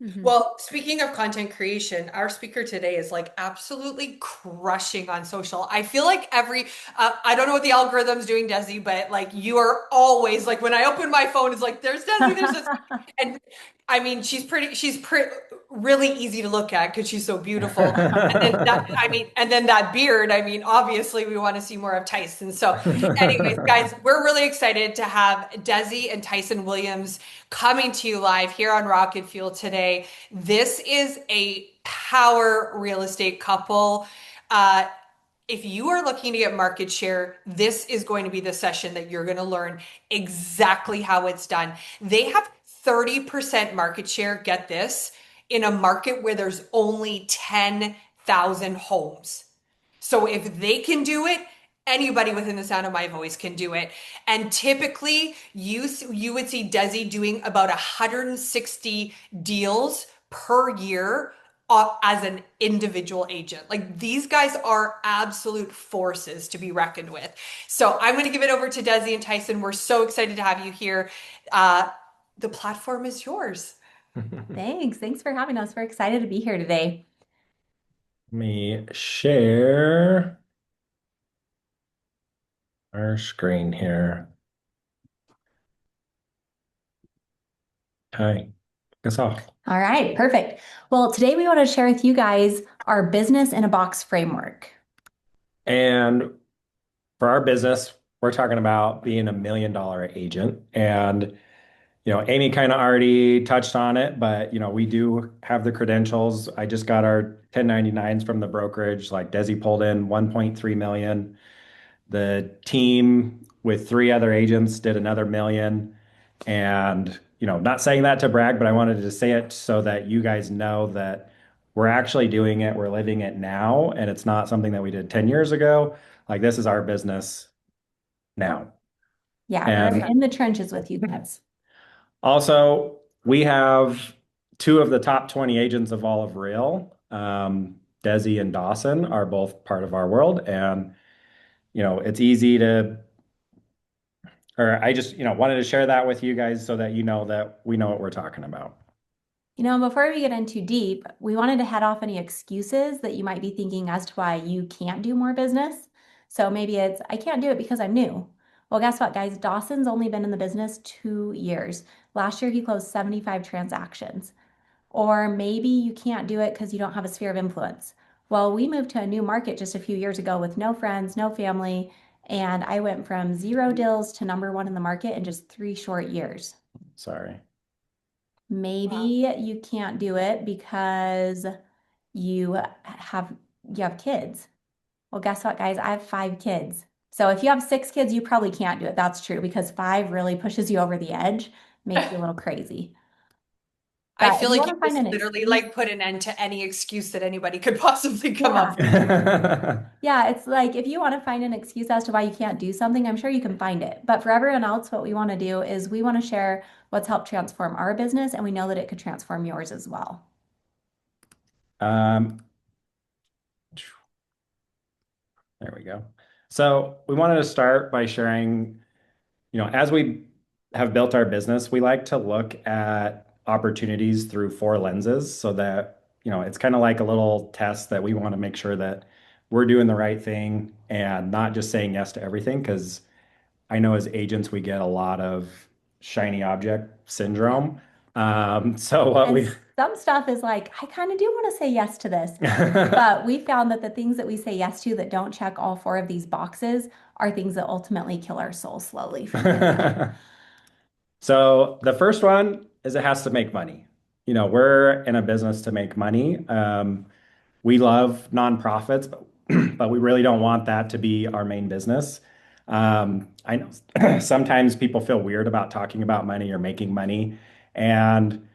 Mhm. Well, speaking of content creation, our speaker today is like absolutely crushing on social. I feel like I don't know what the algorithm's doing, Desi, but like you are always like when I open my phone, it's like there's Desi, there's this. And I mean, she's really easy to look at because she's so beautiful. And then that beard, I mean, obviously we want to see more of Tyson. So, anyways, guys, we're really excited to have Desi and Tyson Williams coming to you live here on Rocket Fuel today. This is a power real estate couple. Uh, if you are looking to get market share, this is going to be the session that you're going to learn exactly how it's done. They have 30% market share, get this, in a market where there's only 10,000 homes. So if they can do it, anybody within the sound of my voice can do it. And typically, you would see Desi doing about 160 deals per year as an individual agent. Like these guys are absolute forces to be reckoned with. So I'm going to give it over to Desi and Tyson. We're so excited to have you here. Uh, the platform is yours. Thanks. Thanks for having us. We're excited to be here today. Let me share our screen here. Okay, kick us off. All right, perfect. Well, today we want to share with you guys our business in a box framework. And for our business, we're talking about being $1 million agent. And, Amy kind of already touched on it, but, we do have the credentials. I just got our 1099s from the brokerage. Like Desi pulled in 1.3 million. The team with three other agents did another million. And, not saying that to brag, but I wanted to say it so that you guys know that we're actually doing it. We're living it now. And it's not something that we did 10 years ago. Like this is our business now. Yeah, we're And in the trenches with you guys. also, we have two of the top 20 agents of all of Real. Desi and Dawson are both part of our world. And, it's easy to or I just, wanted to share that with you guys so that you know that we know what we're talking about. Before we get in too deep, we wanted to head off any excuses that you might be thinking as to why you can't do more business. So maybe it's, I can't do it because I'm new. Well, guess what, guys? Dawson's only been in the business 2 years. Last year, he closed 75 transactions. Or maybe you can't do it because you don't have a sphere of influence. Well, we moved to a new market just a few years ago with no friends, no family, and I went from 0 deals to #1 in the market in just 3 short years. Sorry. Maybe Wow. you can't do it because you have you have kids. Well, guess what, guys? I have 5 kids. So if you have 6 kids, you probably can't do it. That's true because 5 really pushes you over the edge, makes you a little crazy. I But if feel you like want you to find just an literally excuse, like put an end to any excuse that anybody could possibly come yeah. up with. Yeah, it's like if you want to find an excuse as to why you can't do something, I'm sure you can find it. But for everyone else, what we want to do is we want to share what's helped transform our business, and we know that it could transform yours as well. Um, there we go. So we wanted to start by sharing, as we have built our business, we like to look at opportunities through four lenses so that, it's kind of like a little test that we want to make sure that we're doing the right thing and not just saying yes to everything. Because I know as agents, we get a lot of shiny object syndrome. So what And we some stuff is like, I kind of do want to say yes to this. But we found that the things that we say yes to that don't check all 4 of these boxes are things that ultimately kill our soul slowly from the inside. So the first one is it has to make money. We're in a business to make money. We love nonprofits, but we really don't want that to be our main business. I know sometimes people feel weird about talking about money or making money. And,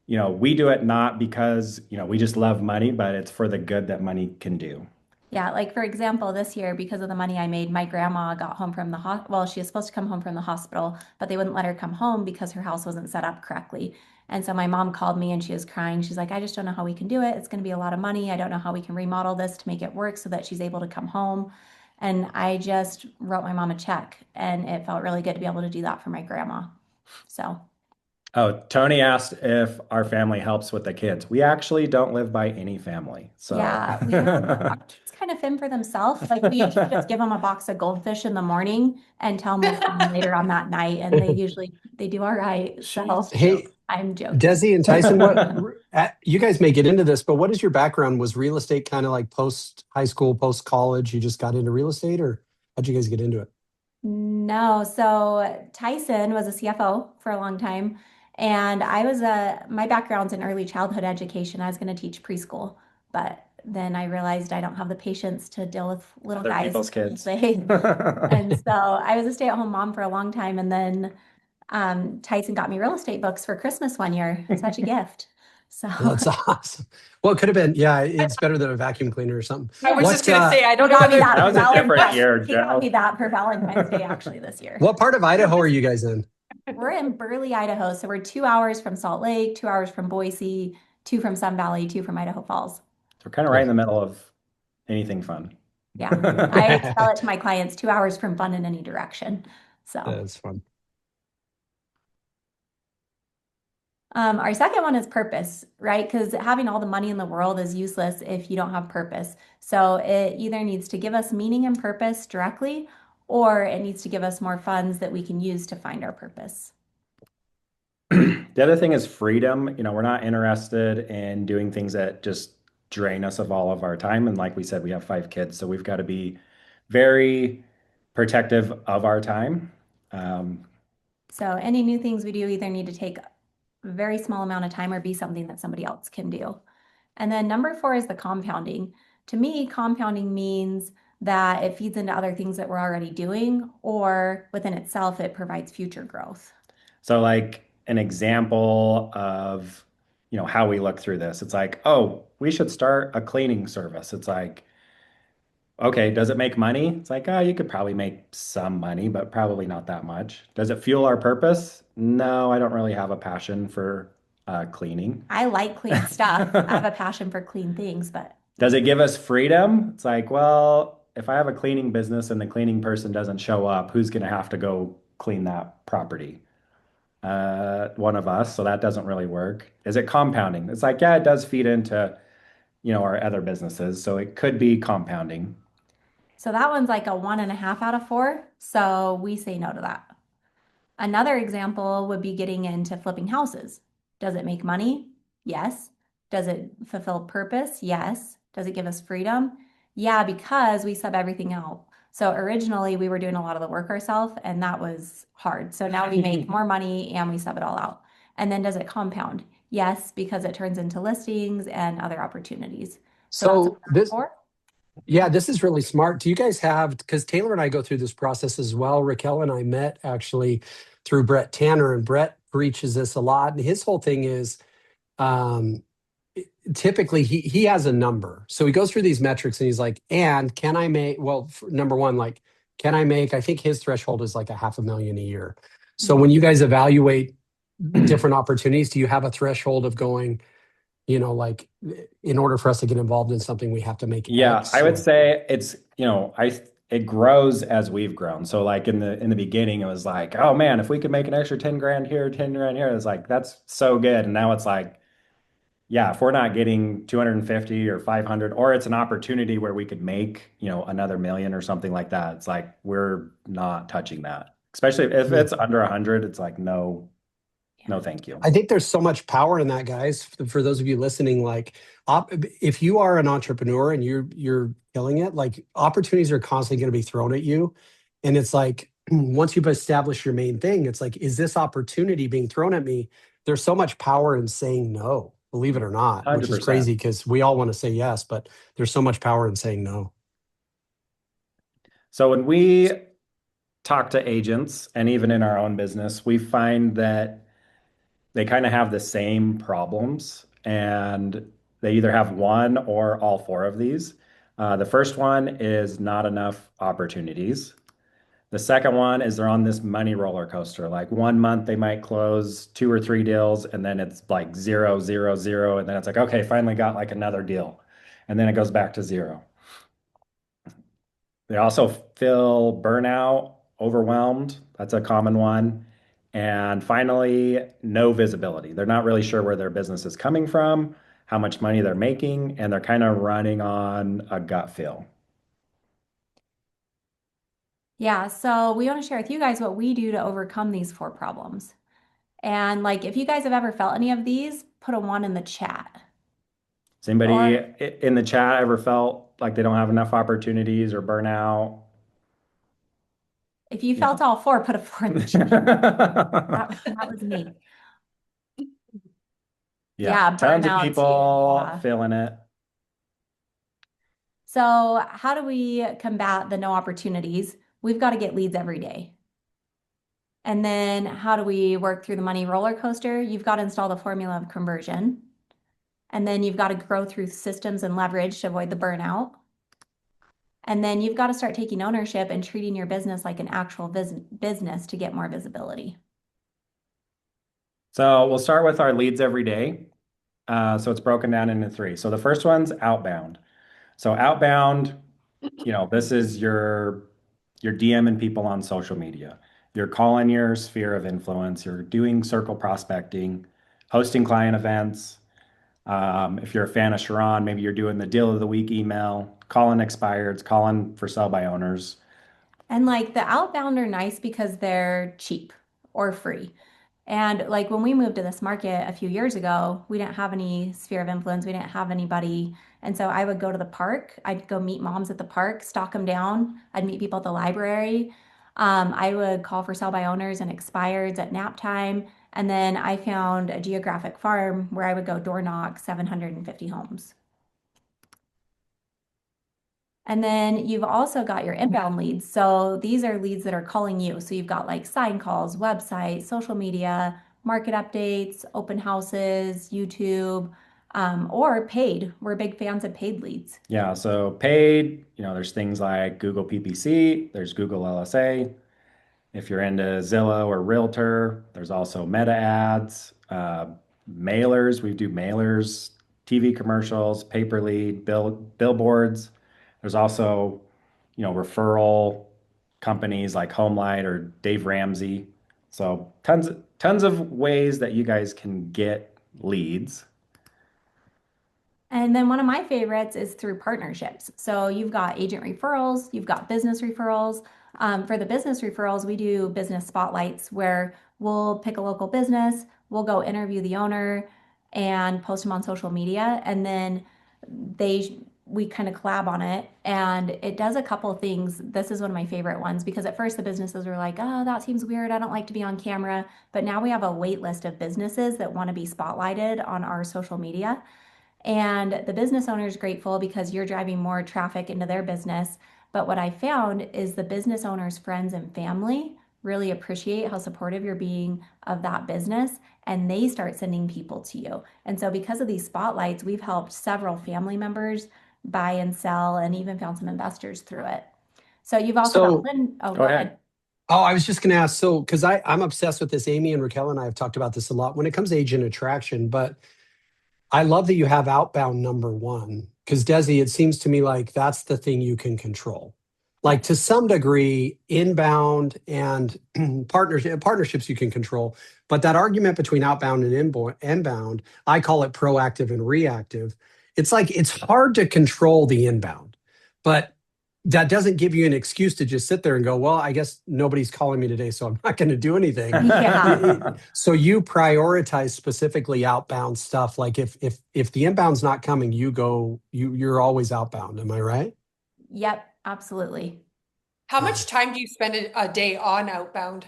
we do it not because, we just love money, but it's for the good that money can do. Yeah, like for example, this year, because of the money I made, my grandma got home from well, she was supposed to come home from the hospital, but they wouldn't let her come home because her house wasn't set up correctly. And so my mom called me and she was crying. She's like, I just don't know how we can do it. It's going to be a lot of money. I don't know how we can remodel this to make it work so that she's able to come home. And I just wrote my mom a check, and it felt really good to be able to do that for my grandma. So, Oh, Tony asked if our family helps with the kids. We actually don't live by any family. So Yeah, we our kids kind of fend for themselves. Like we usually just give them a box of goldfish in the morning and tell them we'll feed them later on that night, and they do all right. So Hey, I'm joking. Desi and Tyson, you guys may get into this, but what is your background? Was real estate kind of like post high school, post college? You just got into real estate, or how'd you guys get into it? No, so Tyson was a CFO for a long time, and my background's in early childhood education. I was going to teach preschool, but then I realized I don't have the patience to deal with little other guys people's all kids. day. And so I was a stay-at-home mom for a long time, and then Tyson got me real estate books for Christmas one year. Such a gift. So That's awesome. Well, it could have been, yeah, it's better than a vacuum cleaner or something. I was just What gonna say, I he don't know got me whether that That for was a different Valentine's. year, He got me Joe. that for Valentine's Day actually this year. what part of Idaho are you guys in? We're in Burley, Idaho, so we're 2 hours from Salt Lake, 2 hours from Boise, two from Sun Valley, two from Idaho Falls. We're kind of right in the middle of anything fun. Yeah, I tell it to my clients, 2 hours from fun in any direction. So. That's fun. Our second one is purpose, right? Because having all the money in the world is useless if you don't have purpose. So it either needs to give us meaning and purpose directly, or it needs to give us more funds that we can use to find our purpose. The other thing is freedom. We're not interested in doing things that just drain us of all of our time. And like we said, we have 5 kids, so we've got to be very protective of our time. Um, So any new things we do either need to take a very small amount of time or be something that somebody else can do. And then number four is the compounding. To me, compounding means that it feeds into other things that we're already doing, or within itself, it provides future growth. so like an example of, how we look through this. It's like, oh, we should start a cleaning service. It's like, okay, does it make money? It's like, oh, you could probably make some money, but probably not that much. Does it fuel our purpose? No, I don't really have a passion for cleaning. I like clean stuff. I have a passion for clean things, but Does it give us freedom? It's like, well, if I have a cleaning business and the cleaning person doesn't show up, who's going to have to go clean that property? One of us. So that doesn't really work. Is it compounding? It's like, yeah, it does feed into, our other businesses. So it could be compounding. so that one's like a 1.5 out of 4. So we say no to that. Another example would be getting into flipping houses. Does it make money? Yes. Does it fulfill purpose? Yes. Does it give us freedom? Yeah, because we sub everything out. So originally we were doing a lot of the work ourselves, and that was hard. So now we make more money and we sub it all out. And then does it compound? Yes, because it turns into listings and other opportunities. So that's So what we're this, for. yeah, this is really smart. Do you guys have, because Taylor and I go through this process as well. Raquel and I met actually through Brett Tanner, and Brett preaches this a lot. And his whole thing is, um, typically he has a number. So he goes through these metrics and he's like, and can I make, well, number one, like, can I make, I think his threshold is like a 500,000 a year. So when you guys evaluate different opportunities, do you have a threshold of going, like in order for us to get involved in something, we have to make Yeah, I X would or, say it's, it grows as we've grown. So like in the beginning, it was like, oh man, if we could make an extra 10 grand here, 10 grand here, it's like that's so good. And now it's like, yeah, if we're not getting 250 or 500, or it's an opportunity where we could make, another million or something like that, it's like we're not touching that. Especially if hmm. it's under 100, it's like no, Yeah. no, thank you. I think there's so much power in that, guys. For those of you listening, like, if you are an entrepreneur and you're killing it, like opportunities are constantly going to be thrown at you, and it's like once you've established your main thing, it's like, is this opportunity being thrown at me? There's so much power in saying no, believe it or not, which is 100%. crazy because we all want to say yes, but there's so much power in saying no. So when we talk to agents and even in our own business, we find that they kind of have the same problems and they either have one or all four of these. The first one is not enough opportunities. The second one is they're on this money roller coaster. Like one month they might close 2 or 3 deals and then it's like zero, zero, zero. And then it's like, okay, finally got like another deal. And then it goes back to zero. They also feel burnout, overwhelmed. That's a common one. And finally, no visibility. They're not really sure where their business is coming from, how much money they're making, and they're kind of running on a gut feel. Yeah, so we want to share with you guys what we do to overcome these four problems. And like, if you guys have ever felt any of these, put a one in the chat. Has anybody Or in the chat ever felt like they don't have enough opportunities or burnout? if you Yeah. felt all four, put a four in the chat. That was me. Yeah, Yeah, tons of burnout too. people Yeah. feeling it. So how do we combat the no opportunities? We've got to get leads every day. And then how do we work through the money roller coaster? You've got to install the formula of conversion. And then you've got to grow through systems and leverage to avoid the burnout. And then you've got to start taking ownership and treating your business like an actual business to get more visibility. So we'll start with our leads every day. So it's broken down into three. So the first one's outbound. So outbound, this is your DMing people on social media. You're calling your sphere of influence. You're doing circle prospecting, hosting client events. If you're a fan of Sharon, maybe you're doing the deal of the week email, calling expireds, calling for sell by owners. And like the outbound are nice because they're cheap or free. And like when we moved to this market a few years ago, we didn't have any sphere of influence. We didn't have anybody. And so I would go to the park. I'd go meet moms at the park, stalk them down. I'd meet people at the library. I would call for sell by owners and expireds at nap time. And then I found a geographic farm where I would go door knock 750 homes. And then you've also got your inbound leads. So these are leads that are calling you. So you've got like sign calls, website, social media, market updates, open houses, YouTube, or paid. We're big fans of paid leads. Yeah, so paid, there's things like Google PPC, there's Google LSA. If you're into Zillow or Realtor, there's also Meta ads, mailers. We do mailers, TV commercials, paper lead, billboards. There's also, referral companies like Homelight or Dave Ramsey. So tons of ways that you guys can get leads. And then one of my favorites is through partnerships. So you've got agent referrals, you've got business referrals. For the business referrals, we do business spotlights where we'll pick a local business, we'll go interview the owner and post them on social media, and then we kind of collab on it. And it does a couple of things. This is one of my favorite ones because at first the businesses were like, oh, that seems weird. I don't like to be on camera. But now we have a wait list of businesses that want to be spotlighted on our social media. And the business owner is grateful because you're driving more traffic into their business. But what I found is the business owner's friends and family really appreciate how supportive you're being of that business, and they start sending people to you. And so, because of these spotlights, we've helped several family members buy and sell and even found some investors through it. So, you've also got So, Lynn. Oh, Go ahead. oh, I was just going to ask. So, because I'm obsessed with this. Amy and Raquel and I have talked about this a lot when it comes to agent attraction, but I love that you have outbound number one because Desi, it seems to me like that's the thing you can control. Like to some degree, inbound and partnerships you can control, but that argument between outbound and inbound, I call it proactive and reactive. It's like it's hard to control the inbound, but that doesn't give you an excuse to just sit there and go, well, I guess nobody's calling me today, so I'm not going to do anything. yeah. So you prioritize specifically outbound stuff. Like if the inbound's not coming, you're always outbound. Am I right? Yep, absolutely. How much time do you spend a day on outbound?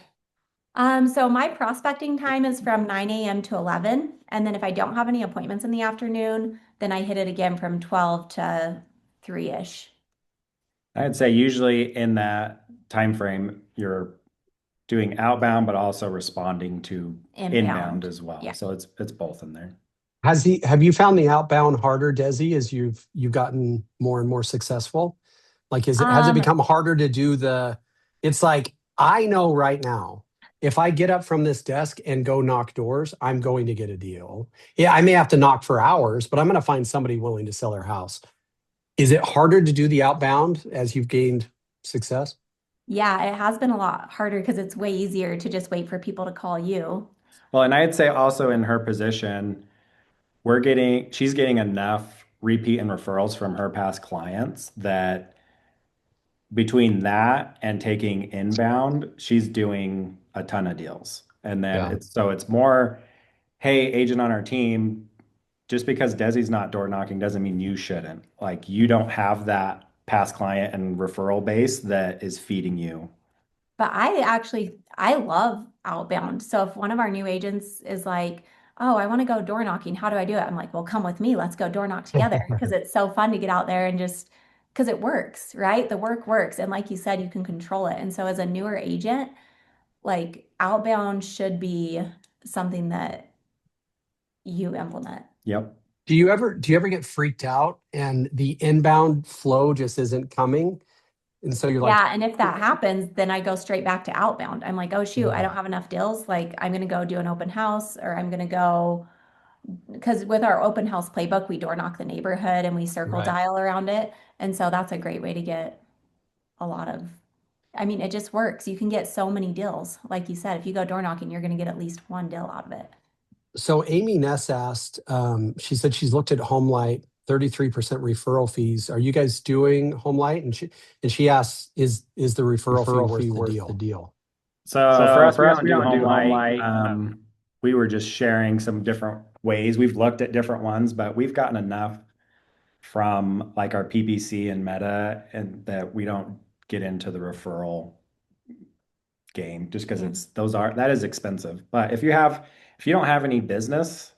So my prospecting time is from 9 a.m. to 11. And then if I don't have any appointments in the afternoon, then I hit it again from 12 to 3-ish. I'd say usually in that time frame, you're doing outbound, but also responding to inbound as well. Yeah. So it's both in there. Have you found the outbound harder, Desi, as you've gotten more and more successful? Like has it become harder to do it's like I know right now, if I get up from this desk and go knock doors, I'm going to get a deal. Yeah, I may have to knock for hours, but I'm going to find somebody willing to sell their house. Is it harder to do the outbound as you've gained success? Yeah, it has been a lot harder because it's way easier to just wait for people to call you. Well, and I'd say also in her position, she's getting enough repeat and referrals from her past clients that between that and taking inbound, she's doing a ton of deals. And then Yeah. it's more, hey, agent on our team, just because Desi's not door knocking doesn't mean you shouldn't. Like you don't have that past client and referral base that is feeding you. But I love outbound. So if one of our new agents is like, oh, I want to go door knocking, how do I do it? I'm like, well, come with me. Let's go door knock together because it's so fun to get out there and just because it works, right? The work works. And like you said, you can control it. And so as a newer agent, like outbound should be something that you implement. Yep. Do you ever get freaked out and the inbound flow just isn't coming? And so you're like, Yeah, and if that happens, then I go straight back to outbound. I'm like, oh shoot, I yeah, don't have enough deals. Like I'm gonna go do an open house or I'm gonna go because with our open house playbook, we door knock the neighborhood and we circle right. dial around it. And so that's a great way to get a lot of, I mean, it just works. You can get so many deals. Like you said, if you go door knocking, you're gonna get at least one deal out of it. So Amy Ness asked, she said she's looked at Homelight, 33% referral fees. Are you guys doing Homelight? And she asks, is the referral fee Referral fee worth the worth the deal? deal? So for So us, for we us, don't we do don't home do home light. light. We were just sharing some different ways. We've looked at different ones, but we've gotten enough from like our PPC and Meta, and that we don't get into the referral game just because Yeah, that is expensive. But if you don't have any business,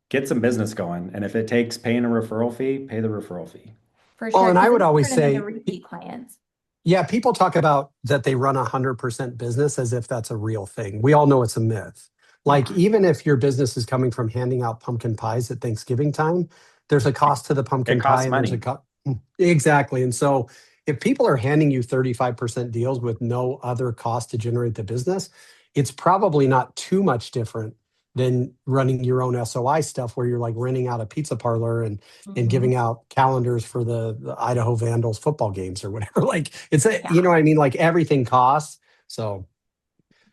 get some business going. And if it takes paying a referral fee, pay the referral fee. for Well, sure. and I Because would then you always turn them into say, repeat clients. yeah, people talk about that they run 100% business as if that's a real thing. We all know it's a myth. Like, Yeah. even if your business is coming from handing out pumpkin pies at Thanksgiving time, there's a cost to the It pumpkin pie costs and there's a money. cost. Exactly. And so if people are handing you 35% deals with no other cost to generate the business, it's probably not too much different than running your own SOI stuff where you're like renting out a pizza parlor and Mhm. giving out calendars for the Idaho Vandals football games or whatever. Like it's a, Yeah. you know what I mean? Like everything costs. So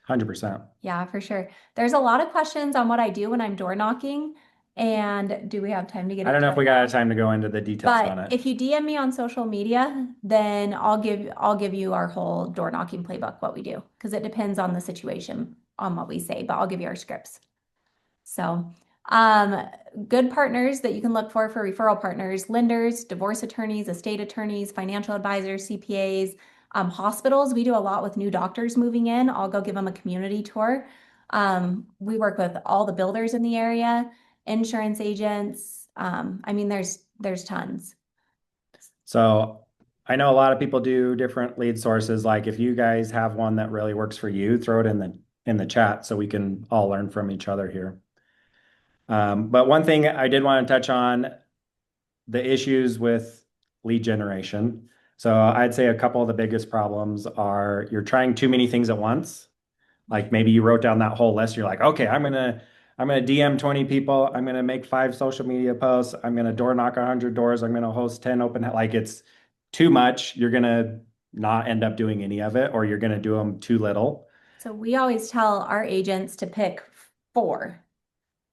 100%. Yeah, for sure. There's a lot of questions on what I do when I'm door knocking. And do we have time to get I don't know into if it we got now? time to go into the details on But it. if you DM me on social media, then I'll give you our whole door knocking playbook, what we do, because it depends on the situation on what we say, but I'll give you our scripts. So, um, good partners that you can look for referral partners, lenders, divorce attorneys, estate attorneys, financial advisors, CPAs, hospitals. We do a lot with new doctors moving in. I'll go give them a community tour. We work with all the builders in the area, insurance agents. I mean, there's tons. So I know a lot of people do different lead sources. Like if you guys have one that really works for you, throw it in the chat so we can all learn from each other here. But one thing I did want to touch on the issues with lead generation. So I'd say a couple of the biggest problems are you're trying too many things at once. Like maybe you wrote down that whole list. You're like, okay, I'm gonna DM 20 people. I'm gonna make 5 social media posts. I'm gonna door knock 100 doors. I'm gonna host 10 open. Like it's too much. You're gonna not end up doing any of it, or you're gonna do them too little. So we always tell our agents to pick four.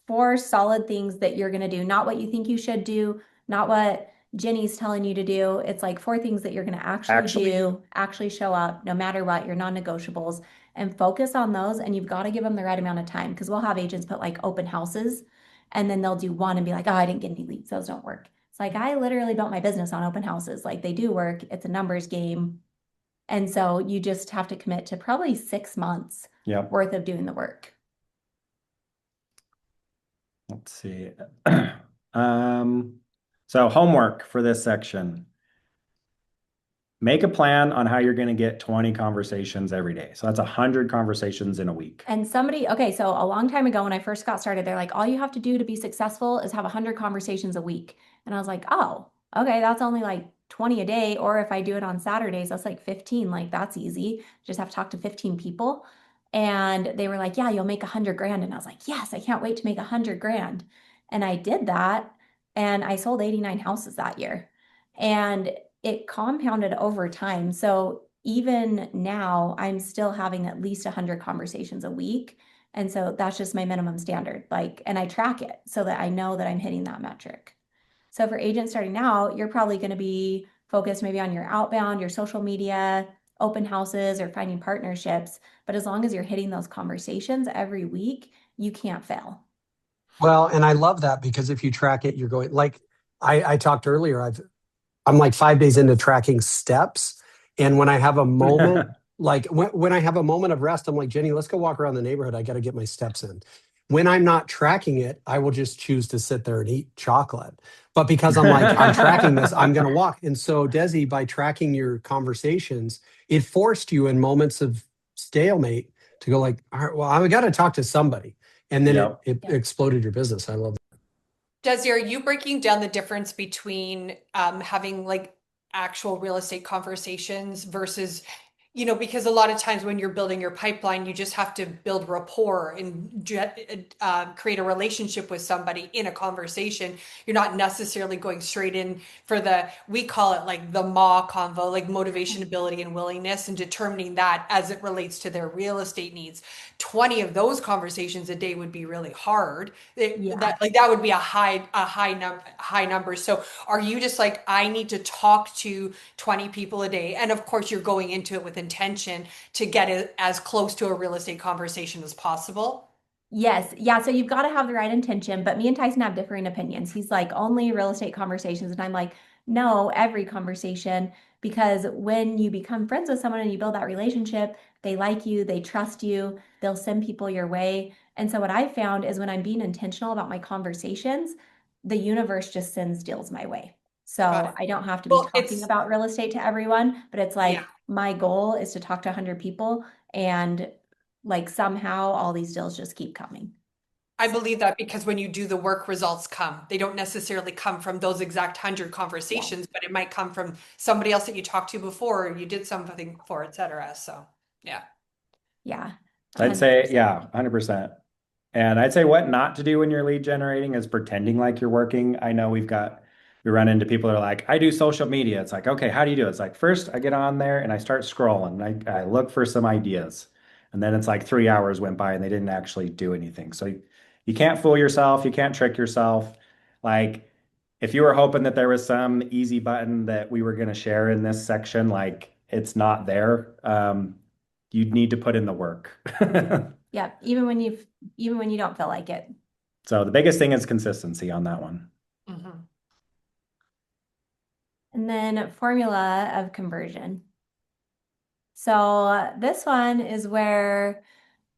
Four solid things that you're going to do, not what you think you should do, not what Jenny's telling you to do. It's like four things that you're going to actually Actually, do, actually show up, no matter what, your non-negotiables, and focus on those. And you've got to give them the right amount of time because we'll have agents put like open houses and then they'll do one and be like, oh, I didn't get any leads. Those don't work. It's like, I literally built my business on open houses. Like they do work. It's a numbers game. And so you just have to commit to probably 6 months yep. worth of doing the work. Let's see. Um, so homework for this section. Make a plan on how you're going to get 20 conversations every day. So that's 100 conversations in a week. And somebody, okay, so a long time ago when I first got started, they're like, all you have to do to be successful is have 100 conversations a week. And I was like, oh, okay, that's only like 20 a day. Or if I do it on Saturdays, that's like 15. Like that's easy. Just have to talk to 15 people. And they were like, yeah, you'll make 100 grand. And I was like, yes, I can't wait to make 100 grand. And I did that. And I sold 89 houses that year. And it compounded over time. So even now, I'm still having at least 100 conversations a week. And so that's just my minimum standard. Like, and I track it so that I know that I'm hitting that metric. So for agents starting out, you're probably going to be focused maybe on your outbound, your social media, open houses, or finding partnerships. But as long as you're hitting those conversations every week, you can't fail. Well, and I love that because if you track it, you're going like I talked earlier. I'm like 5 days into tracking steps. And when I have a moment, like when I have a moment of rest, I'm like, Jenny, let's go walk around the neighborhood. I got to get my steps in. When I'm not tracking it, I will just choose to sit there and eat chocolate. But because I'm like, I'm tracking this, I'm going to walk. And so, Desi, by tracking your conversations, it forced you in moments of stalemate to go like, all right, well, I got to talk to somebody. And then Yep. it exploded your business. I love that. Desi, are you breaking down the difference between having like actual real estate conversations versus, because a lot of times when you're building your pipeline, you just have to build rapport and create a relationship with somebody in a conversation. You're not necessarily going straight in for we call it like the MA convo, like motivation, ability, and willingness, and determining that as it relates to their real estate needs. 20 of those conversations a day would be really hard. Yeah. That would be a high number. So are you just like, I need to talk to 20 people a day? And of course you're going into it with intention to get it as close to a real estate conversation as possible. Yes. Yeah. So you've got to have the right intention. But me and Tyson have differing opinions. He's like, only real estate conversations. And I'm like, no, every conversation. Because when you become friends with someone and you build that relationship, they like you, they trust you, they'll send people your way. And so what I've found is when I'm being intentional about my conversations, the universe just sends deals my way. Got So it. I don't have to be Well, talking about real estate to everyone, but it's yeah, like my goal is to talk to 100 people and like somehow all these deals just keep coming. I believe that because when you do the work, results come. They don't necessarily come from those exact 100 Yeah. conversations, but it might come from somebody else that you talked to before, or you did something for, etc. So, yeah. Yeah. I'd say, 100%. yeah, 100%. And I'd say what not to do when you're lead generating is pretending like you're working. I know we run into people that are like, I do social media. It's like, okay, how do you do it? It's like, first I get on there and I start scrolling. I look for some ideas. And then it's like 3 hours went by and they didn't actually do anything. So you can't fool yourself. You can't trick yourself. Like, if you were hoping that there was some easy button that we were going to share in this section, like it's not there. You'd need to put in the work. Yeah. Even when you don't feel like it. So the biggest thing is consistency on that one. Mhm. And then formula of conversion. So this one is where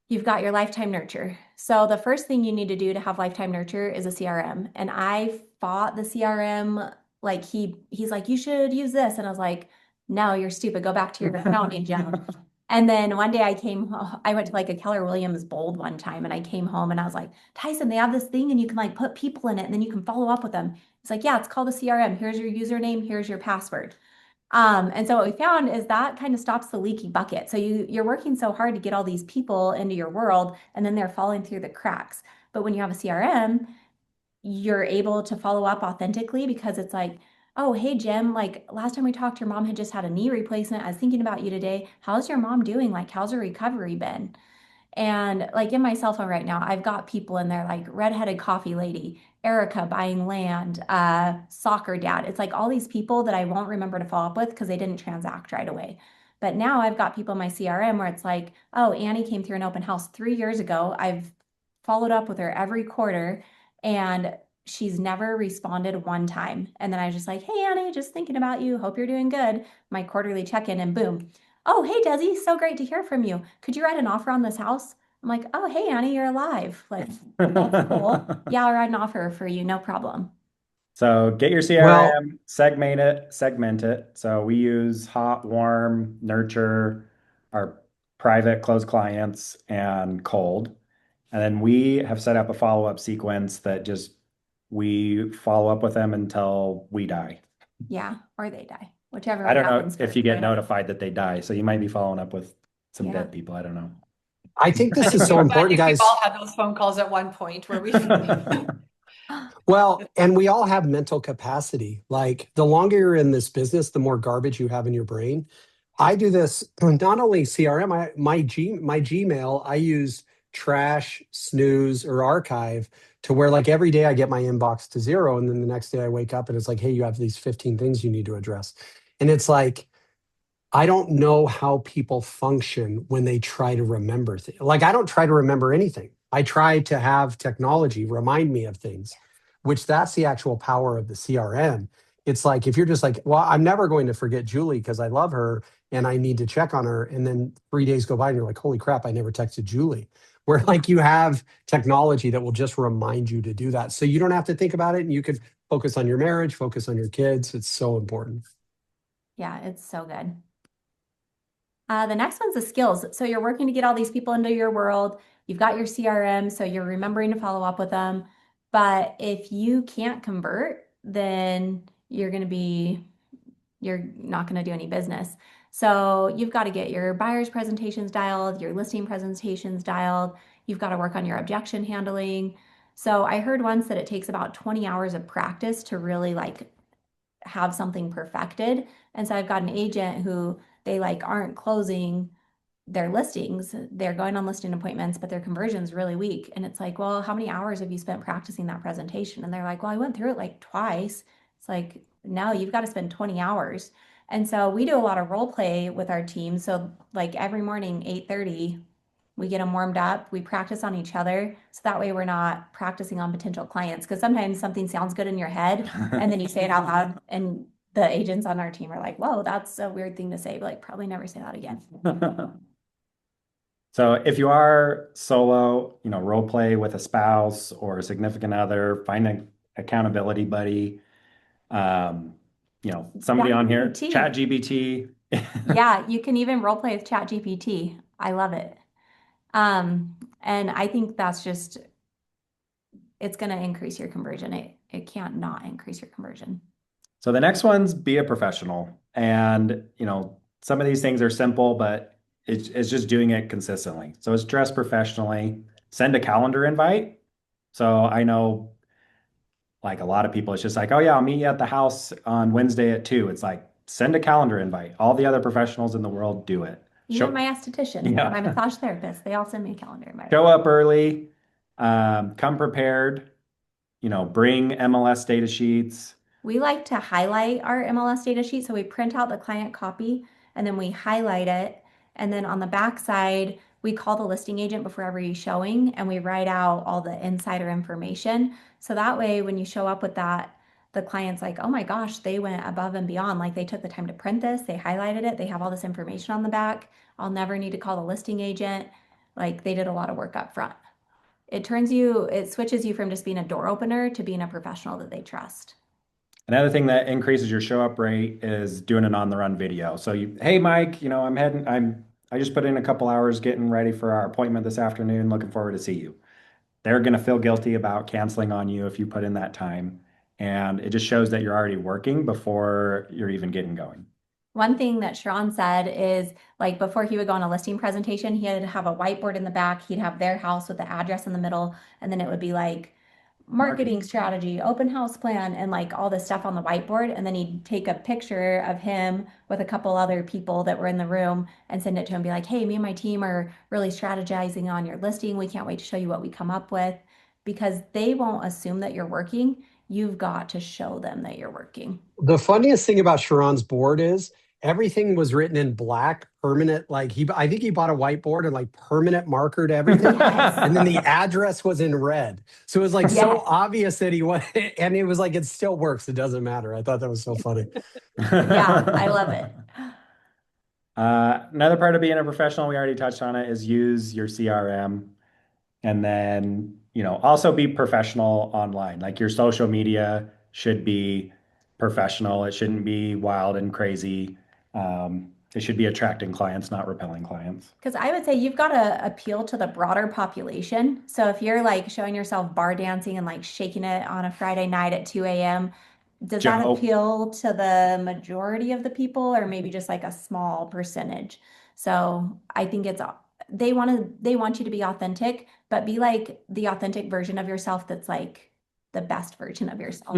you've got your lifetime nurture. So the first thing you need to do to have lifetime nurture is a CRM. And I fought the CRM. Like he's like, you should use this. And I was like, no, you're stupid. Go back to your accounting job. And then one day I went to like a Keller Williams Bold one time and I came home and I was like, Tyson, they have this thing and you can like put people in it and then you can follow up with them. It's like, yeah, it's called a CRM. Here's your username, here's your password. And so what we found is that kind of stops the leaky bucket. So you're working so hard to get all these people into your world, and then they're falling through the cracks. But when you have a CRM, you're able to follow up authentically because it's like, oh, hey, Jim, like last time we talked, your mom had just had a knee replacement. I was thinking about you today. How's your mom doing? Like, how's her recovery been? And like in my cell phone right now, I've got people in there like redheaded coffee lady, Erica buying land, soccer dad. It's like all these people that I won't remember to follow up with because they didn't transact right away. But now I've got people in my CRM where it's like, oh, Annie came through an open house 3 years ago. I've followed up with her every quarter and she's never responded one time. And then I was just like, hey, Annie, just thinking about you. Hope you're doing good. My quarterly check in and boom. Oh, hey, Desi, so great to hear from you. Could you write an offer on this house? I'm like, oh, hey, Annie, you're alive. Like, that's cool. Yeah, I'll write an offer for you. No problem. So get your Well, CRM, segment it. So we use hot, warm, nurture, our private closed clients, and cold. And then we have set up a follow-up sequence that just we follow up with them until we die. Yeah, or they die, whichever I don't know happens if first, you get right? notified that they die. So you might be following up with some Yeah. dead people. I don't know. I think I this is think so important, we've all guys. had those phone calls at one point where we Well, and we all have mental capacity. Like the longer you're in this business, the more garbage you have in your brain. I do this not only CRM, my Gmail, I use trash, snooze, or archive to where like every day I get my inbox to zero. And then the next day I wake up and it's like, hey, you have these 15 things you need to address. And it's like, I don't know how people function when they try to remember things. Like, I don't try to remember anything. I try to have technology remind me of things, which that's the actual power of the CRM. It's like, if you're just like, well, I'm never going to forget Julie because I love her and I need to check on her. And then 3 days go by and you're like, holy crap, I never texted Julie. Where like you have technology that will just remind you to do that. So you don't have to think about it and you could focus on your marriage, focus on your kids. It's so important. Yeah, it's so good. The next one's the skills. So you're working to get all these people into your world. You've got your CRM, so you're remembering to follow up with them. But if you can't convert, then you're not going to do any business. So you've got to get your buyer's presentations dialed, your listing presentations dialed. You've got to work on your objection handling. So I heard once that it takes about 20 hours of practice to really like have something perfected. And so I've got an agent who they like aren't closing their listings. They're going on listing appointments, but their conversion's really weak. And it's like, well, how many hours have you spent practicing that presentation? And they're like, well, I went through it like twice. It's like, no, you've got to spend 20 hours. And so we do a lot of role play with our team. So like every morning, 8:30, we get them warmed up. We practice on each other. So that way we're not practicing on potential clients. Because sometimes something sounds good in your head and then you say it out loud and the agents on our team are like, whoa, that's a weird thing to say. But like, probably never say that again. So if you are solo, role play with a spouse or a significant other, find an accountability buddy. Somebody on here, Chat GPT. Yeah, you can even role play with Chat GPT. I love it. And I think that's just, it's going to increase your conversion. It can't not increase your conversion. So the next one's be a professional. And, some of these things are simple, but it's just doing it consistently. So it's dress professionally, send a calendar invite. So I know like a lot of people, it's just like, oh yeah, I'll meet you at the house on Wednesday at 2. It's like, send a calendar invite. All the other professionals in the world do it. Even my esthetician, Yeah. my massage therapist, they all send me a calendar invite. Show up early, come prepared, bring MLS data sheets. We like to highlight our MLS data sheet. So we print out the client copy and then we highlight it. And then on the back side, we call the listing agent before every showing and we write out all the insider information. So that way, when you show up with that, the client's like, oh my gosh, they went above and beyond. Like they took the time to print this, they highlighted it, they have all this information on the back. I'll never need to call the listing agent. Like they did a lot of work up front. It switches you from just being a door opener to being a professional that they trust. Another thing that increases your show up rate is doing an on the run video. So hey Mike, I just put in a couple hours getting ready for our appointment this afternoon. Looking forward to see you. They're going to feel guilty about canceling on you if you put in that time. And it just shows that you're already working before you're even getting going. One thing that Sharon said is like before he would go on a listing presentation, he had to have a whiteboard in the back. He'd have their house with the address in the middle. And then it would be like marketing strategy, open house plan, and like all this stuff on the whiteboard. And then he'd take a picture of him with a couple other people that were in the room and send it to him, be like, hey, me and my team are really strategizing on your listing. We can't wait to show you what we come up with, because they won't assume that you're working. You've got to show them that you're working. The funniest thing about Sharon's board is everything was written in black, permanent. Like I think he bought a whiteboard and like permanent markered everything. And then the address was in red. So it was like so obvious that he was, and it was like, it still works. It doesn't matter. I thought that was so funny. Yeah, I love it. Another part of being a professional, we already touched on it, is use your CRM. And then, also be professional online. Like your social media should be professional. It shouldn't be wild and crazy. It should be attracting clients, not repelling clients. Because I would say you've got to appeal to the broader population. So if you're like showing yourself bar dancing and like shaking it on a Friday night at 2 a.m., does that appeal to the majority of the people or maybe just like a small percentage? So I think they want you to be authentic, but be like the authentic version of yourself that's like the best version of yourself.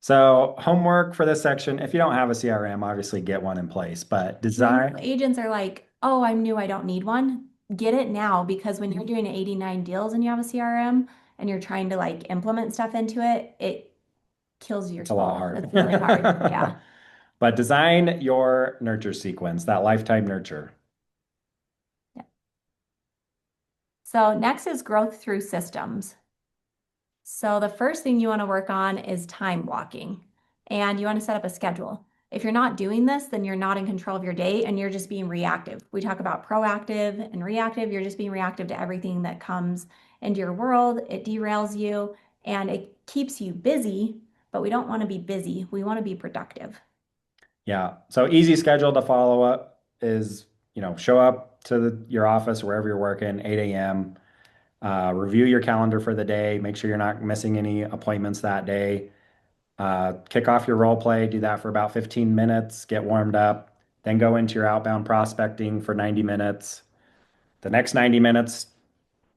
So homework for this section, if you don't have a CRM, obviously get one in place, but design, Agents are like, oh, I'm new, I don't need one. Get it now because when you're doing 89 deals and you have a CRM and you're trying to like implement stuff into it, it kills your it's a lot soul. hard. It's really hard. Yeah. But design your nurture sequence, that lifetime nurture. Yeah. So next is growth through systems. So the first thing you want to work on is time blocking, and you want to set up a schedule. If you're not doing this, then you're not in control of your day and you're just being reactive. We talk about proactive and reactive. You're just being reactive to everything that comes into your world. It derails you and it keeps you busy, but we don't want to be busy. We want to be productive. Yeah. So easy schedule to follow up is, show up to your office wherever you're working, 8 a.m. Review your calendar for the day. Make sure you're not missing any appointments that day. Kick off your role play. Do that for about 15 minutes. Get warmed up. Then go into your outbound prospecting for 90 minutes. The next 90 minutes,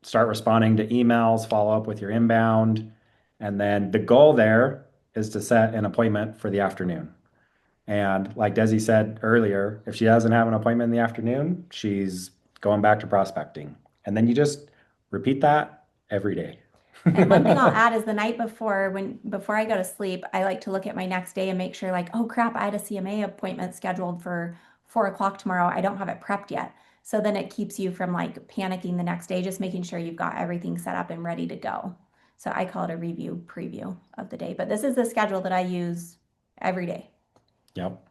start responding to emails, follow up with your inbound. And then the goal there is to set an appointment for the afternoon. And like Desi said earlier, if she doesn't have an appointment in the afternoon, she's going back to prospecting. And then you just repeat that every day. And one thing I'll add is the night before, before I go to sleep, I like to look at my next day and make sure like, oh crap, I had a CMA appointment scheduled for 4 o'clock tomorrow. I don't have it prepped yet. So then it keeps you from like panicking the next day, just making sure you've got everything set up and ready to go. So I call it a review preview of the day. But this is the schedule that I use every day. Yep.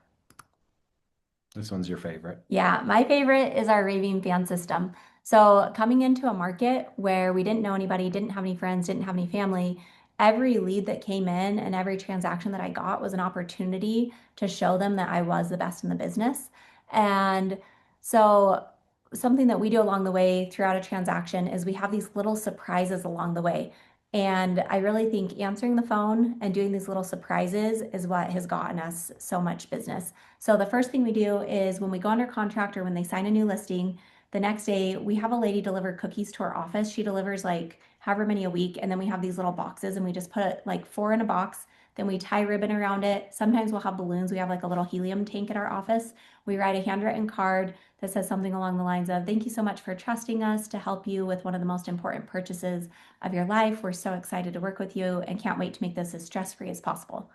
This one's your favorite. Yeah, my favorite is our raving fan system. So coming into a market where we didn't know anybody, didn't have any friends, didn't have any family, every lead that came in and every transaction that I got was an opportunity to show them that I was the best in the business. And so something that we do along the way throughout a transaction is we have these little surprises along the way. And I really think answering the phone and doing these little surprises is what has gotten us so much business. So the first thing we do is when we go under contract or when they sign a new listing, the next day we have a lady deliver cookies to our office. She delivers like however many a week, and then we have these little boxes and we just put like 4 in a box. Then we tie ribbon around it. Sometimes we'll have balloons. We have like a little helium tank at our office. We write a handwritten card that says something along the lines of, thank you so much for trusting us to help you with one of the most important purchases of your life. We're so excited to work with you and can't wait to make this as stress-free as possible.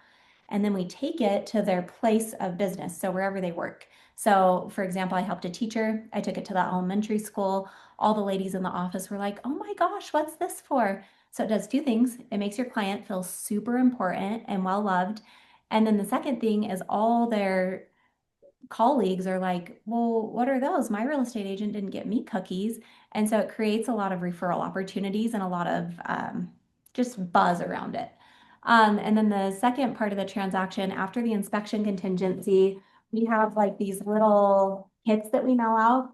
And then we take it to their place of business, so wherever they work. So, for example, I helped a teacher. I took it to the elementary school. All the ladies in the office were like, oh my gosh, what's this for? So it does 2 things. It makes your client feel super important and well loved. And then the second thing is all their colleagues are like, well, what are those? My real estate agent didn't get me cookies. And so it creates a lot of referral opportunities and a lot of just buzz around it. And then the second part of the transaction, after the inspection contingency, we have like these little kits that we mail out.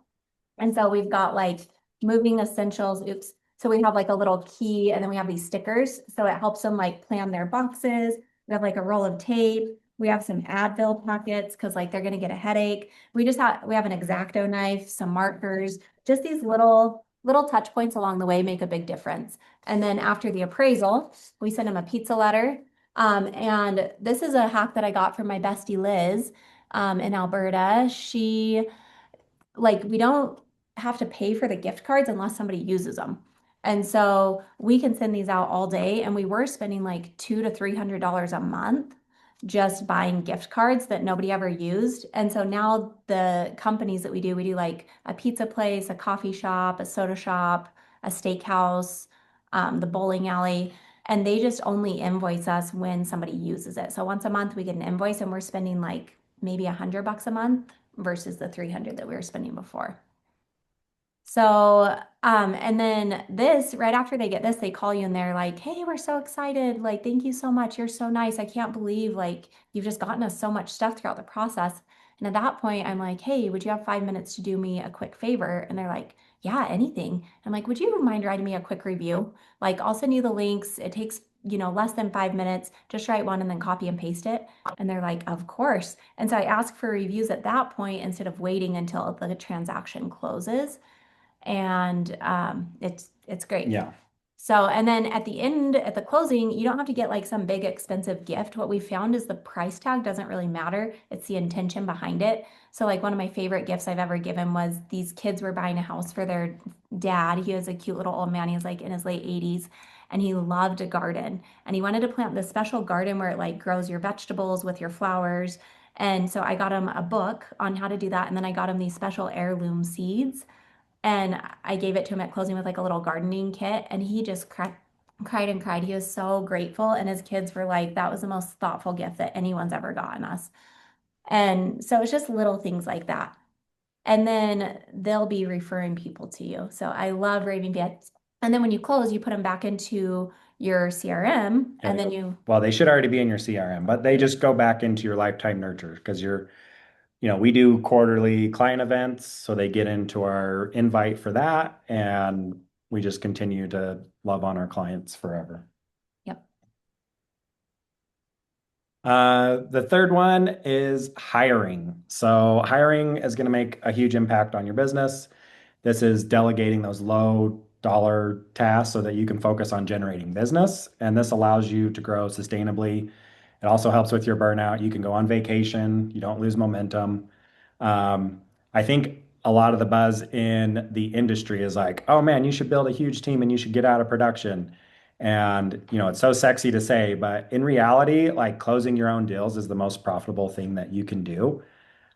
And so we've got like moving essentials. Oops. So we have like a little key and then we have these stickers. So it helps them like plan their boxes. We have like a roll of tape. We have some Advil packets because like they're going to get a headache. We have an X-Acto knife, some markers, just these little touch points along the way make a big difference. And then after the appraisal, we send them a pizza letter. And this is a hack that I got from my bestie Liz in Alberta. We don't have to pay for the gift cards unless somebody uses them. And so we can send these out all day, and we were spending like $200 to $300 a month just buying gift cards that nobody ever used. And so now the companies that we do like a pizza place, a coffee shop, a soda shop, a steakhouse, the bowling alley, and they just only invoice us when somebody uses it. So once a month we get an invoice, and we're spending like maybe $100 a month versus the 300 that we were spending before. So, and then right after they get this, they call you and they're like, hey, we're so excited. Like, thank you so much. You're so nice. I can't believe like you've just gotten us so much stuff throughout the process. And at that point, I'm like, hey, would you have 5 minutes to do me a quick favor? And they're like, yeah, anything. I'm like, would you mind writing me a quick review? Like, I'll send you the links. It takes, less than 5 minutes. Just write one and then copy and paste it. And they're like, of course. And so I ask for reviews at that point instead of waiting until the transaction closes. And it's great. Yeah. So, and then at the end, at the closing, you don't have to get like some big expensive gift. What we found is the price tag doesn't really matter. It's the intention behind it. So, like one of my favorite gifts I've ever given was these kids were buying a house for their dad. He was a cute little old man. He was like in his late 80s and he loved a garden. And he wanted to plant this special garden where it like grows your vegetables with your flowers. And so I got him a book on how to do that. And then I got him these special heirloom seeds. And I gave it to him at closing with like a little gardening kit, and he just cried and cried. He was so grateful. And his kids were like, that was the most thoughtful gift that anyone's ever gotten us. And so it's just little things like that. And then they'll be referring people to you. So I love raving fans. And then when you close, you put them back into your CRM and then you, Well, they should already be in your CRM, but they just go back into your lifetime nurture because we do quarterly client events, so they get into our invite for that, and we just continue to love on our clients forever. yep. The third one is hiring. So hiring is going to make a huge impact on your business. This is delegating those low dollar tasks so that you can focus on generating business. And this allows you to grow sustainably. It also helps with your burnout. You can go on vacation, you don't lose momentum. I think a lot of the buzz in the industry is like, oh man, you should build a huge team and you should get out of production. And it's so sexy to say, but in reality, like closing your own deals is the most profitable thing that you can do.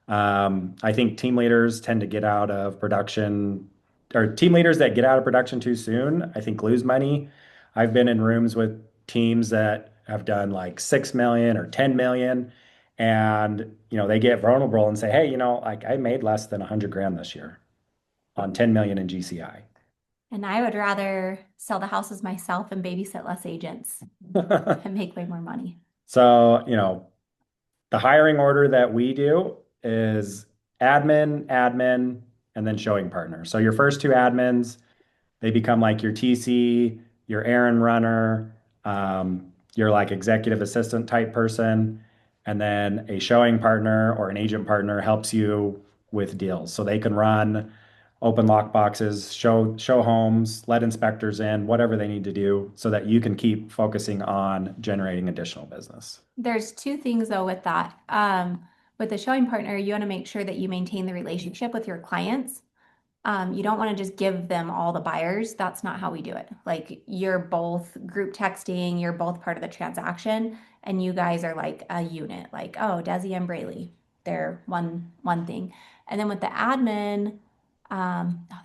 I think team leaders tend to get out of production, or team leaders that get out of production too soon, I think lose money. I've been in rooms with teams that have done like 6 million or 10 million, and they get vulnerable and say, hey, like I made less than 100 grand this year on 10 million in GCI. And I would rather sell the houses myself and babysit less agents and make way more money. So, the hiring order that we do is admin, admin, and then showing partner. So your first two admins, they become like your TC, your errand runner, your like executive assistant type person. And then a showing partner or an agent partner helps you with deals. So they can run open lock boxes, show homes, let inspectors in, whatever they need to do so that you can keep focusing on generating additional business. There's two things though with that. With the showing partner, you want to make sure that you maintain the relationship with your clients. You don't want to just give them all the buyers. That's not how we do it. Like you're both group texting, you're both part of the transaction, and you guys are like a unit. Like, oh, Desi and Braylee, they're one thing. And then with the admin,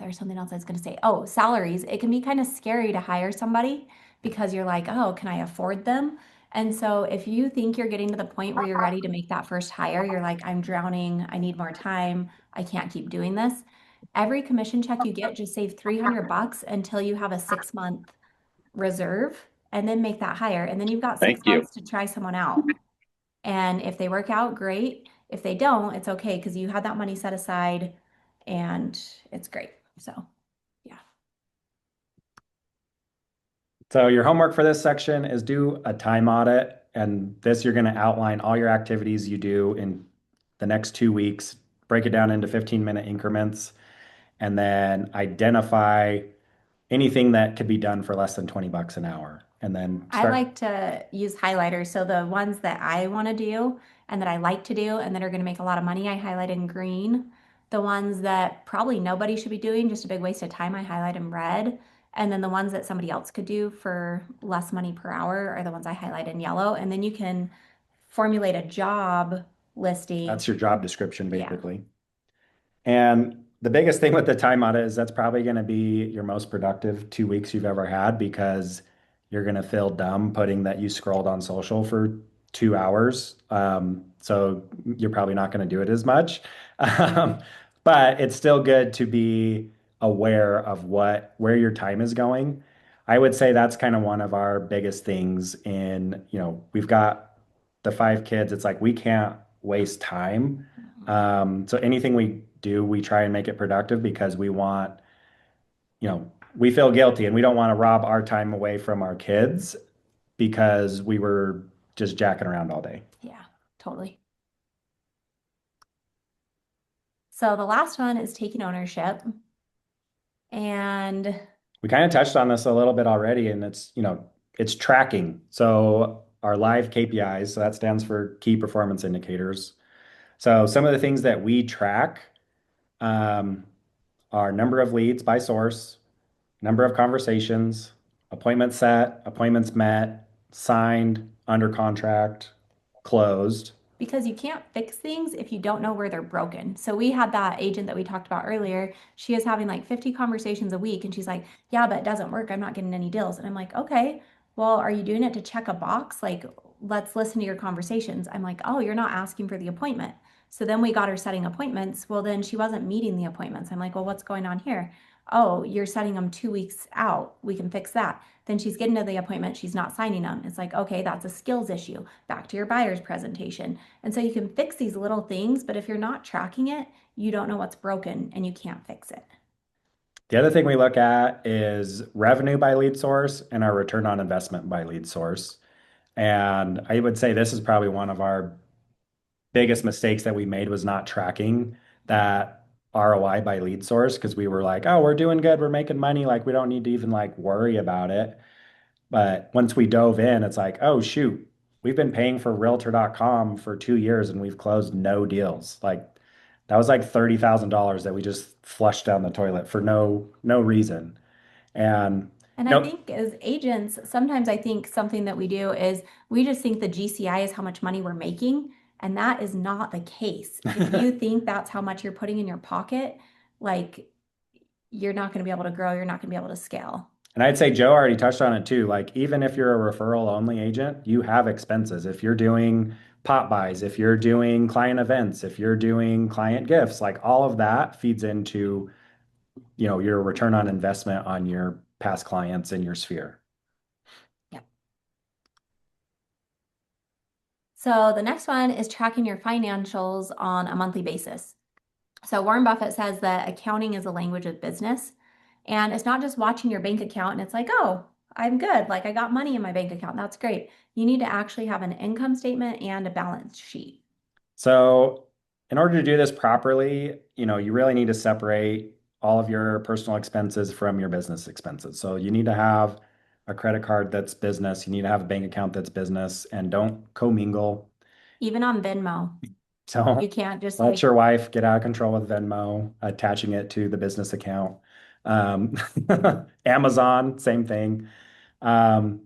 there's something else I was going to say. Oh, salaries. It can be kind of scary to hire somebody because you're like, oh, can I afford them? And so if you think you're getting to the point where you're ready to make that first hire, you're like, I'm drowning, I need more time, I can't keep doing this. Every commission check you get, just save 300 bucks until you have a 6 month reserve and then make that hire. And then you've got six Thank you. months to try someone out. And if they work out, great. If they don't, it's okay because you had that money set aside and it's great. So, yeah. So your homework for this section is do a time audit. And this, you're going to outline all your activities you do in the next 2 weeks, break it down into 15-minute increments, and then identify anything that could be done for less than 20 bucks an hour. And then I like to use highlighters. So the ones that I want to do and that I like to do and that are going to make a lot of money, I highlight in green. The ones that probably nobody should be doing, just a big waste of time, I highlight in red. And then the ones that somebody else could do for less money per hour are the ones I highlight in yellow. And then you can formulate a job listing. That's your job description, Yeah. basically. And the biggest thing with the time audit is that's probably going to be your most productive 2 weeks you've ever had because you're going to feel dumb putting that you scrolled on social for 2 hours. So you're probably not going to do it as much. But it's still good to be aware of where your time is going. I would say that's kind of one of our biggest things we've got the 5 kids. It's like we can't waste time. So anything we do, we try and make it productive because we feel guilty and we don't want to rob our time away from our kids because we were just jacking around all day. Yeah, totally. So the last one is taking ownership. And We kind of touched on this a little bit already, and it's tracking. So our live KPIs, so that stands for key performance indicators. So some of the things that we track um, are number of leads by source, number of conversations, appointments set, appointments met, signed, under contract, closed. Because you can't fix things if you don't know where they're broken. So we had that agent that we talked about earlier. She is having like 50 conversations a week and she's like, "Yeah, but it doesn't work. I'm not getting any deals." And I'm like, "Okay, well, are you doing it to check a box? Like, let's listen to your conversations." I'm like, "Oh, you're not asking for the appointment." So then we got her setting appointments. Well, then she wasn't meeting the appointments. I'm like, "Well, what's going on here?" "Oh, you're setting them 2 weeks out. We can fix that." Then she's getting to the appointment, she's not signing them. It's like, okay, that's a skills issue. Back to your buyer's presentation. And so you can fix these little things, but if you're not tracking it, you don't know what's broken and you can't fix it. The other thing we look at is revenue by lead source and our return on investment by lead source. And I would say this is probably one of our biggest mistakes that we made was not tracking that ROI by lead source because we were like, oh, we're doing good, we're making money, like we don't need to even like worry about it. But once we dove in, it's like, oh shoot, we've been paying for realtor.com for 2 years and we've closed no deals. Like that was like $30,000 that we just flushed down the toilet for no reason. And And I no, think as agents, sometimes I think something that we do is we just think the GCI is how much money we're making, and that is not the case. If you think that's how much you're putting in your pocket, like you're not going to be able to grow, you're not going to be able to scale. and I'd say Joe already touched on it too. Like, even if you're a referral only agent, you have expenses. If you're doing pop buys, if you're doing client events, if you're doing client gifts, like all of that feeds into, your return on investment on your past clients in your sphere. Yep. So the next one is tracking your financials on a monthly basis. So Warren Buffett says that accounting is a language of business. And it's not just watching your bank account and it's like, oh, I'm good. Like I got money in my bank account. That's great. You need to actually have an income statement and a balance sheet. So, in order to do this properly, you really need to separate all of your personal expenses from your business expenses. So, you need to have a credit card that's business, you need to have a bank account that's business, and don't commingle. Even on Venmo, you So, can't just let like, your wife get out of control with Venmo, attaching it to the business account. Um, Amazon, same thing. Um,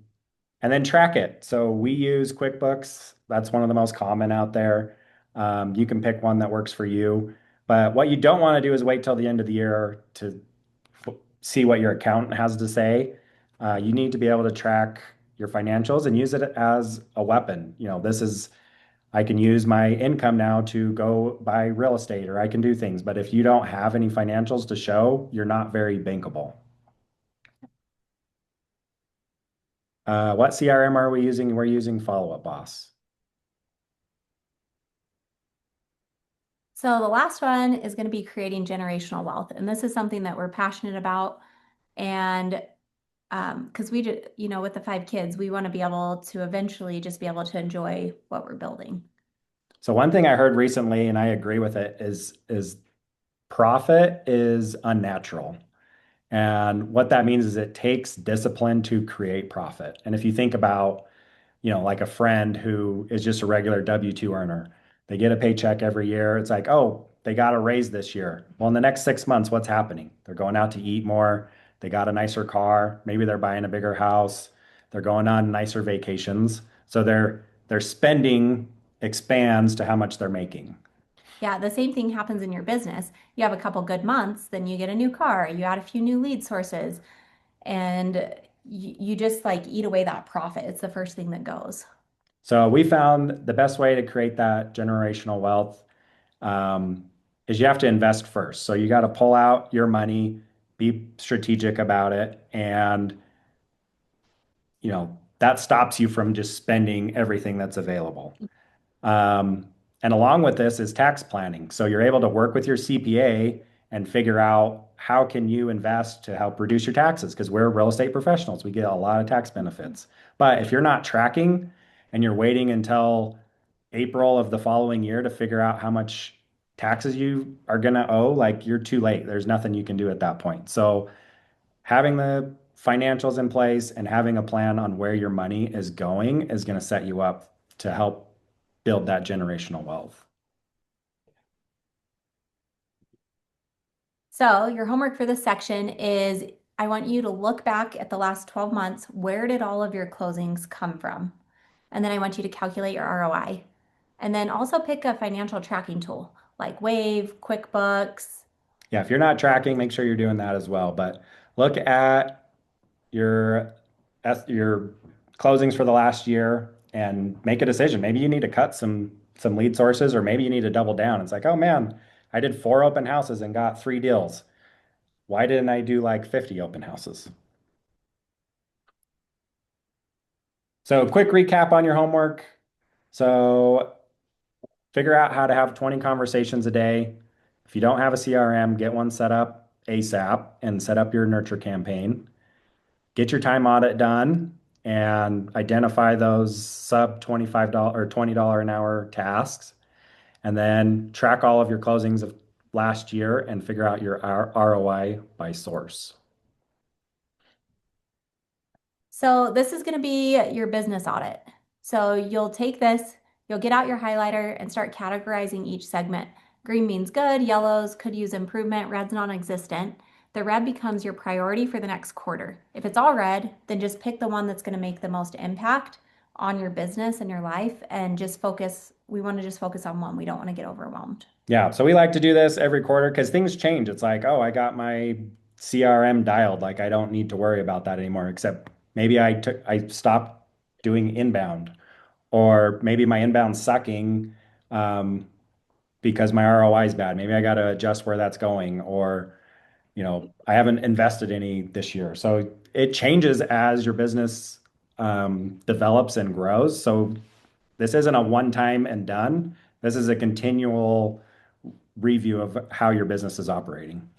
and then track it. So we use QuickBooks. That's one of the most common out there. You can pick one that works for you. But what you don't want to do is wait till the end of the year to see what your accountant has to say. You need to be able to track your financials and use it as a weapon. I can use my income now to go buy real estate or I can do things. But if you don't have any financials to show, you're not very bankable. What CRM are we using? We're using Follow Up Boss. so the last one is going to be creating generational wealth. And this is something that we're passionate about. And because we just, with the 5 kids, we want to be able to eventually just be able to enjoy what we're building. So one thing I heard recently, and I agree with it, is profit is unnatural. And what that means is it takes discipline to create profit. And if you think about, like a friend who is just a regular W-2 earner, they get a paycheck every year. It's like, oh, they got a raise this year. Well, in the next 6 months, what's happening? They're going out to eat more. They got a nicer car. Maybe they're buying a bigger house. They're going on nicer vacations. So their spending expands to how much they're making. Yeah, the same thing happens in your business. You have a couple good months, then you get a new car, you add a few new lead sources, and you just like eat away that profit. It's the first thing that goes. So we found the best way to create that generational wealth um, is you have to invest first. So you got to pull out your money, be strategic about it, and that stops you from just spending everything that's available. Um, and along with this is tax planning. So you're able to work with your CPA and figure out how can you invest to help reduce your taxes because we're real estate professionals. We get a lot of tax benefits. But if you're not tracking and you're waiting until April of the following year to figure out how much taxes you are going to owe, like you're too late. There's nothing you can do at that point. So having the financials in place and having a plan on where your money is going is going to set you up to help build that generational wealth. So your homework for this section is I want you to look back at the last 12 months. Where did all of your closings come from? And then I want you to calculate your ROI. And then also pick a financial tracking tool like Wave, QuickBooks. Yeah, if you're not tracking, make sure you're doing that as well. But look at your your closings for the last year and make a decision. Maybe you need to cut some lead sources, or maybe you need to double down. It's like, oh man, I did 4 open houses and got 3 deals. Why didn't I do like 50 open houses? So quick recap on your homework. So figure out how to have 20 conversations a day. If you don't have a CRM, get one set up ASAP and set up your nurture campaign. Get your time audit done and identify those sub $25 or $20 an hour tasks. And then track all of your closings of last year and figure out your ROI by source. So this is going to be your business audit. So you'll take this, you'll get out your highlighter and start categorizing each segment. Green means good, yellows could use improvement, red's non-existent. The red becomes your priority for the next quarter. If it's all red, then just pick the one that's going to make the most impact on your business and your life and just focus. We want to just focus on one. We don't want to get overwhelmed. Yeah, so we like to do this every quarter because things change. It's like, oh, I got my CRM dialed. Like I don't need to worry about that anymore, except maybe I stopped doing inbound, or maybe my inbound's sucking because my ROI is bad. Maybe I got to adjust where that's going, or I haven't invested any this year. So it changes as your business develops and grows. So this isn't a one time and done. This is a continual review of how your business is operating.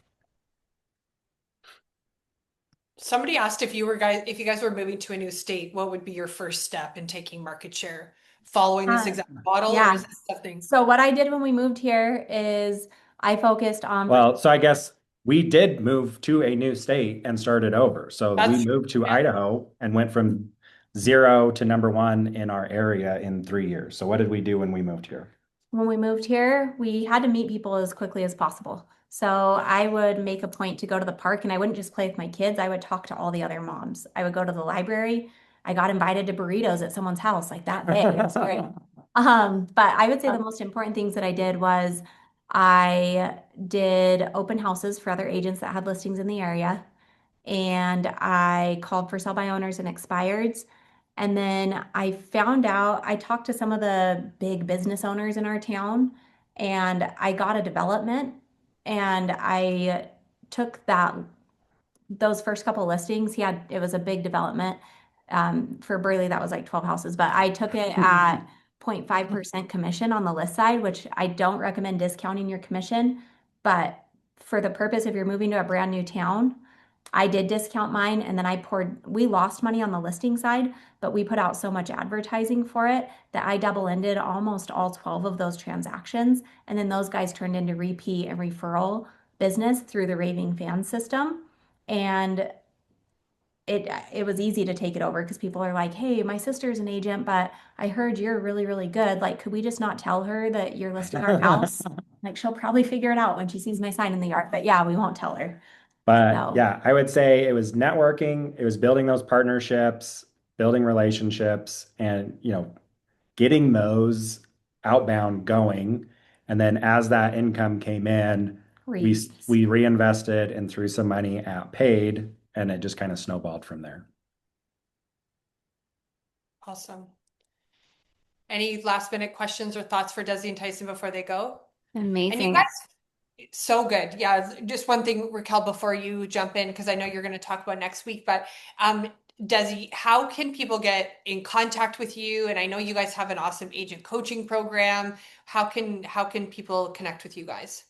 Somebody asked if you guys were moving to a new state, what would be your first step in taking market share? Following this exact model, or Yeah. is this something? So what I did when we moved here is I focused on Well, so I guess we did move to a new state and started over. So we That's moved to yeah. Idaho and went from 0 to #1 in our area in 3 years. So what did we do when we moved here? When we moved here, we had to meet people as quickly as possible. So I would make a point to go to the park and I wouldn't just play with my kids. I would talk to all the other moms. I would go to the library. I got invited to burritos at someone's house like that day. It was great. But I would say the most important things that I did was I did open houses for other agents that had listings in the area. And I called for sell by owners and expireds. And then I found out, I talked to some of the big business owners in our town, and I got a development. And I took those first couple listings. It was a big development. For Burley, that was like 12 houses, but I took it at 0.5% commission on the list side, which I don't recommend discounting your commission. But for the purpose if you're moving to a brand new town, I did discount mine and then we lost money on the listing side, but we put out so much advertising for it that I double ended almost all 12 of those transactions. And then those guys turned into repeat and referral business through the Raving Fan system. And it was easy to take it over because people are like, hey, my sister's an agent, but I heard you're really, really good. Like, could we just not tell her that you're listing our house? Like, she'll probably figure it out when she sees my sign in the yard. But yeah, we won't tell her. But So. yeah, I would say it was networking, it was building those partnerships, building relationships, and getting those outbound going. And then as that income came in, we reinvested and threw some money at paid, and it just kind of snowballed from there. Awesome. Any last minute questions or thoughts for Desi and Tyson before they go? Amazing. And you guys, so good. Yeah. Just one thing, Raquel, before you jump in, because I know you're going to talk about next week, but Desi, how can people get in contact with you? And I know you guys have an awesome agent coaching program. How can people connect with you guys?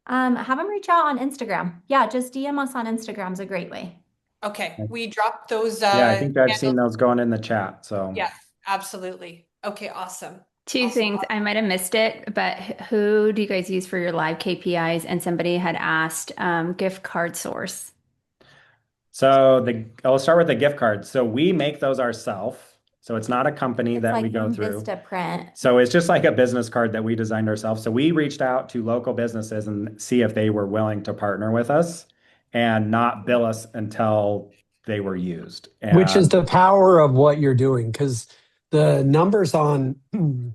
Have them reach out on Instagram. Yeah, just DM us on Instagram is a great way. Okay, we dropped those. Yeah, I think I've handles. seen those going in the chat. So Yeah, absolutely. Okay, awesome. Two things. I might have missed it, but who do you guys use for your live KPIs? And somebody had asked gift card source. So I'll start with the gift cards. So we make those ourselves. So it's not a company It's that we like go from through. Vista Print. So it's just like a business card that we designed ourselves. So we reached out to local businesses and see if they were willing to partner with us and not bill us until they were used. Which is And the power of what you're doing, because the numbers on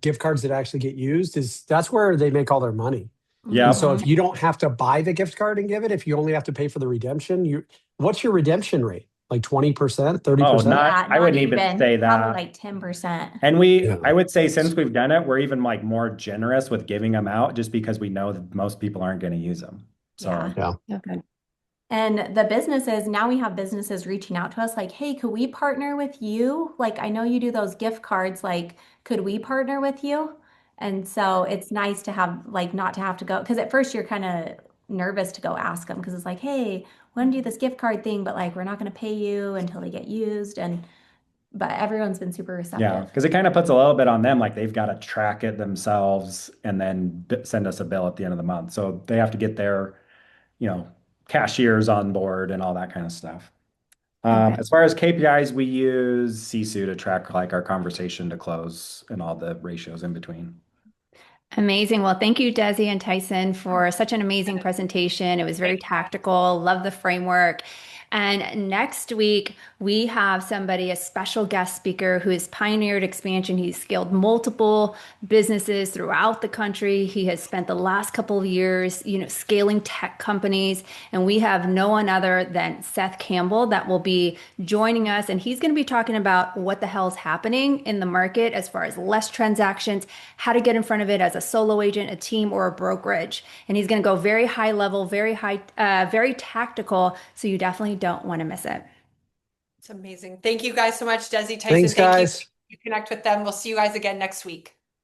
gift cards that actually get used is that's where they make all their money. And yep. so Mhm. if you don't have to buy the gift card and give it, if you only have to pay for the redemption, what's your redemption rate? Like 20%, Oh, 30%? Yeah, I not wouldn't even even. say Probably that. like 10%. And Yeah. I would say since we've done it, we're even like more generous with giving them out just because we know that most people aren't going to use them. Yeah. So, Yeah. Okay. And the businesses, now we have businesses reaching out to us like, hey, could we partner with you? Like, I know you do those gift cards. Like, could we partner with you? And so it's nice to have, like, not to have to go, because at first you're kind of nervous to go ask them because it's like, hey, we want to do this gift card thing, but like, we're not going to pay you until they get used. But everyone's been super yeah, receptive. because it kind of puts a little bit on them. Like they've got to track it themselves and then send us a bill at the end of the month. So they have to get their, you know, cashiers on board and all that kind of stuff. Okay. As far as KPIs, we use Sisu to track like our conversation to close and all the ratios in between. Amazing. Well, thank you, Desi and Tyson, for such an amazing presentation. It was very tactical. Love the framework. And next week, we have somebody, a special guest speaker who has pioneered expansion. He's scaled multiple businesses throughout the country. He has spent the last couple of years, scaling tech companies. And we have no one other than Seth Campbell that will be joining us. And he's going to be talking about what the hell is happening in the market as far as less transactions, how to get in front of it as a solo agent, a team, or a brokerage. And he's going to go very high level, very tactical. So you definitely don't want to miss it. It's amazing. Thank you guys so much, Desi Tyson. Thanks, Thank you. guys. You connect with them. We'll see you guys again next week.